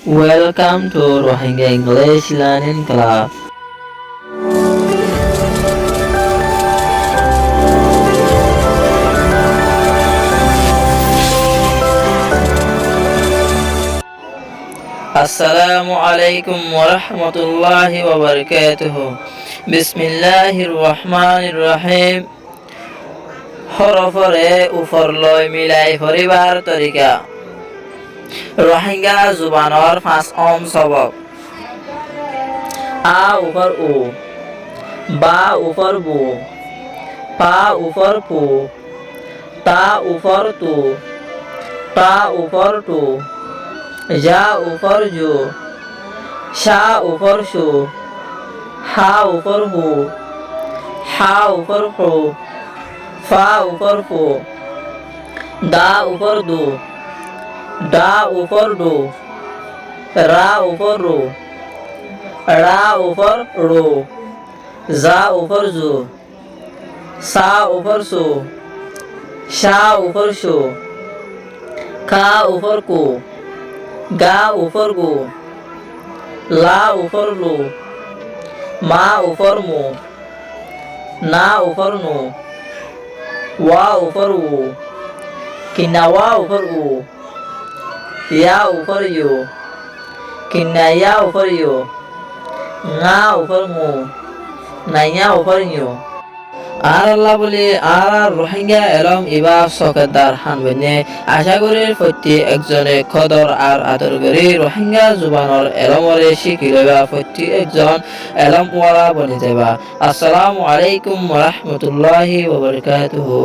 Welcome to Rohingya English Learning Club. Assalamu alaikum warahmatullahi wabarakatuh. Bismillahirrahmanirrahim. হরফরে উপরলৈ মিলাই পঢ়িবাৰ তৰিকা। রোহিঙ্গা জুবানৰ 5ম সবক। আ উপর উ, বা উপর বু, পা উপর পু, তা উপর তু, তা উপর টু, জা উপর জু, শা উপর শু, হা উপর হু, হা উপর হু, ফা উপর ফু, দা উপর দু, ডা উপর ডু, রা উপর রু, রা উপর রু, জা উপর জু, সা উপর সু, শা উপর শু, কা উপর কু, গা উপর গু, লা উপর লু, মা উপর মু, না উপর নু, ওয়া উপর উ, কিনাওয়া উপর উ, ইয়া উপর ইউ, কিনাইয়া উপর ইউ, ngা উপর মু, নাইয়া উপর ইউ। আর আল্লাহ বলে আর রোহিঙ্গা এলম ইবা সকেদার হানবেনে আশা করি প্রতি একজনে খদর আর আদর করি রোহিঙ্গা জুবানর এলমরে শিখি লইবা প্রতি একজন এলম ওয়ালা বনি যাবা। আসসালামু আলাইকুম ওয়া রাহমাতুল্লাহি ওয়া বারাকাতুহু।